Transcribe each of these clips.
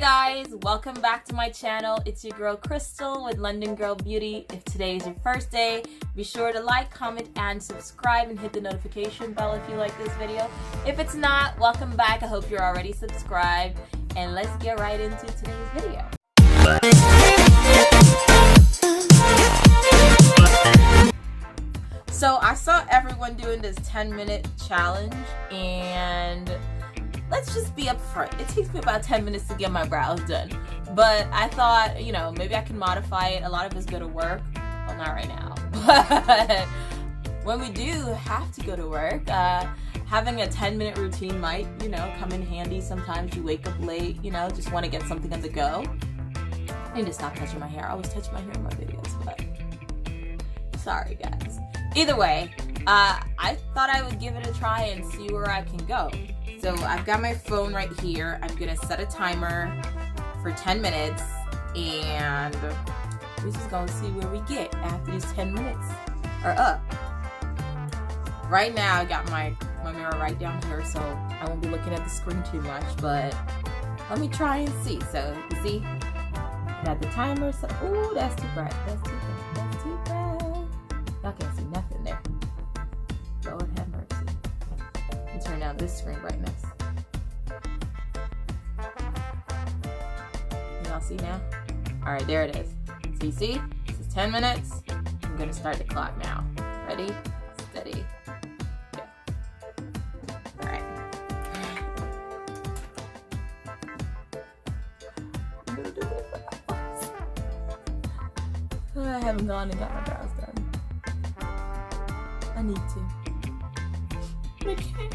guys, welcome back to my channel. It's your girl Crystal with London Girl Beauty. If today is your first day, be sure to like, comment, and subscribe and hit the notification bell if you like this video. If it's not, welcome back. I hope you're already subscribed, and let's get right into today's video. So I saw everyone doing this 10-minute challenge, and let's just be upfront. It takes me about 10 minutes to get my brows done. But I thought, you know, maybe I can modify it. A lot of us go to work. Well, not right now. But when we do have to go to work, having a 10-minute routine might, you know, come in handy. Sometimes you wake up late, you know, just want to get something on the go. I need to stop touching my hair. I always touch my hair in my videos, but sorry, guys. Either way, I thought I would give it a try and see where I can go. So I've got my phone right here. I'm gonna set a timer for 10 minutes, and we're just gonna see where we get after these 10 minutes are up. Right now, I got my mirror right down here, so I won't be looking at the screen too much, but let me try and see. So you see, got the timer. So, ooh, that's too bright. That's too bright. That's too bright. Y'all can't see nothing there. Lord have mercy. Let me turn down this screen brightness. Y'all see now? Alright, there it is. So you see? This is 10 minutes. I'm gonna start the clock now. Ready? Steady. Go. Alright. I haven't gone and got my brows done. I need to. But I can't.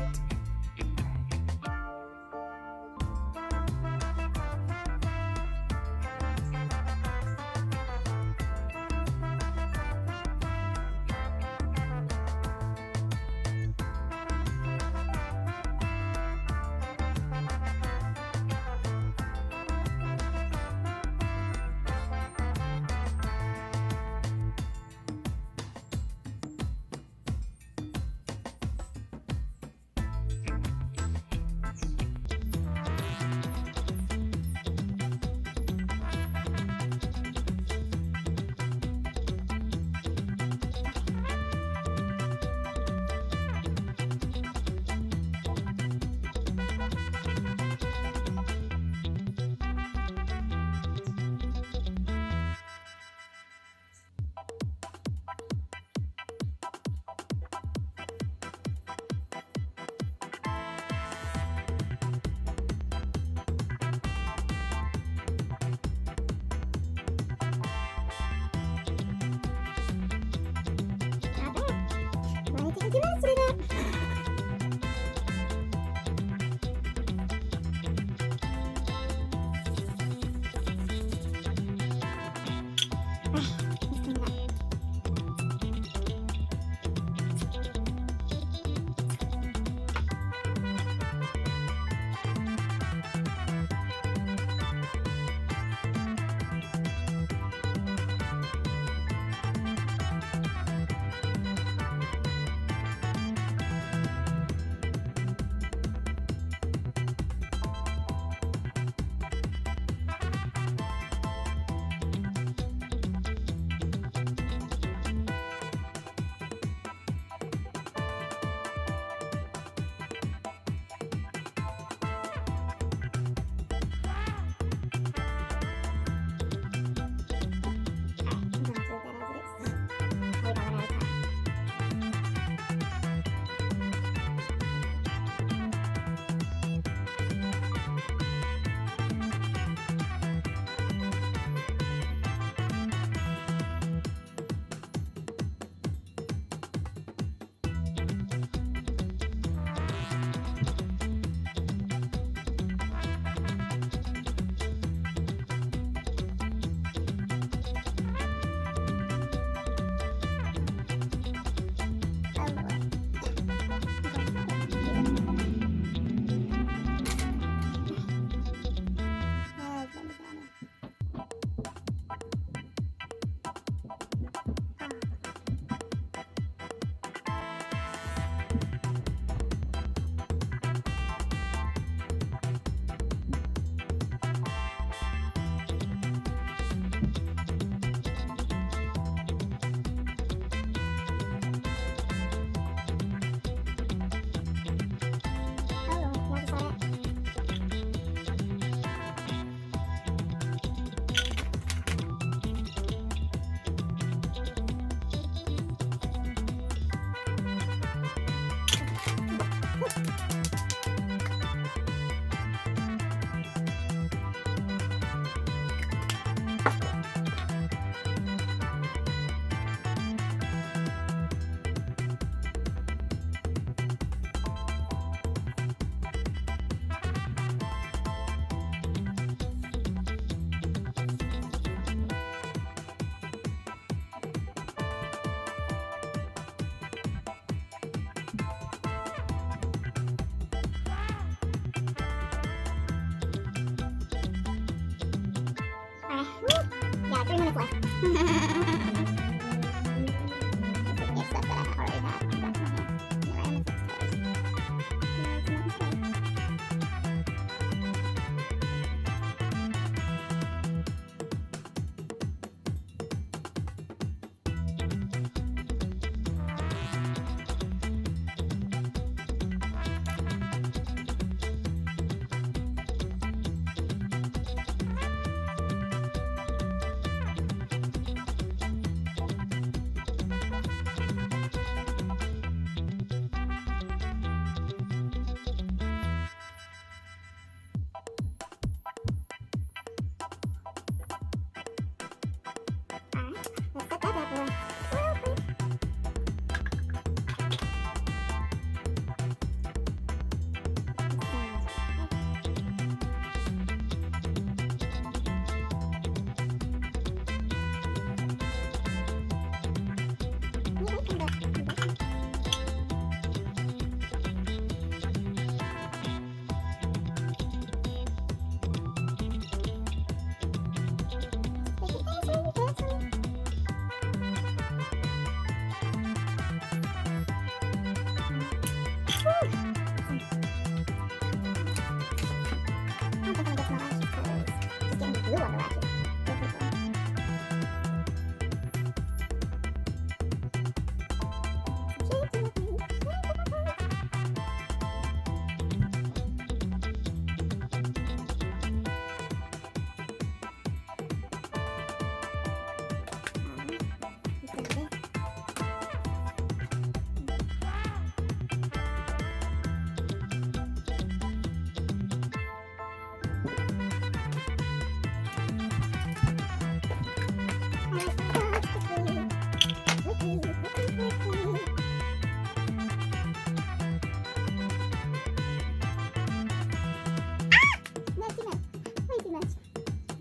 got 3 minutes left. It's stuff that I already have on the back of my hand. Right on the 6 colors. Let's set that bad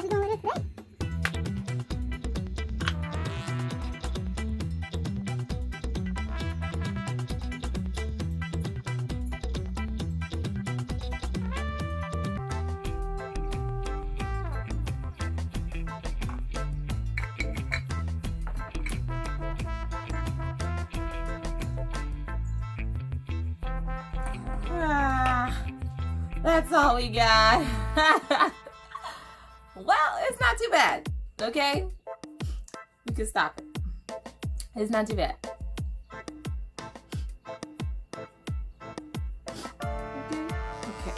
boy real quick. That's all we got. Well, it's not too bad, okay? We can stop it. It's not too bad. Okay.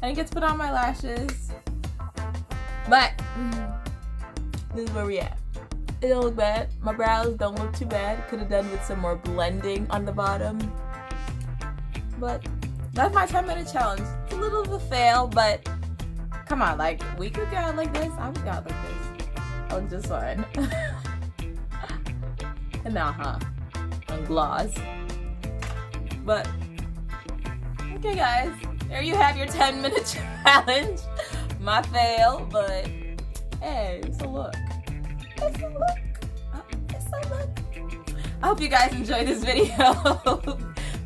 I didn't get to put on my lashes, but this is where we at. It don't look bad. My brows don't look too bad. Could have done with some more blending on the bottom, but that's my 10-minute challenge. It's a little of a fail, but come on, like, we could go out like this. I would go out like this. I look just fine. And now, on gloss. But, okay guys, there you have your 10-minute challenge. My fail, but hey, it's a look. It's a look. It's a look. I hope you guys enjoyed this video.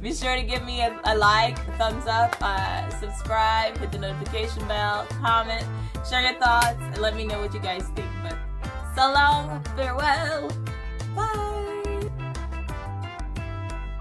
Be sure to give me a like, a thumbs up, subscribe, hit the notification bell, comment, share your thoughts, and let me know what you guys think. But so long, farewell, bye.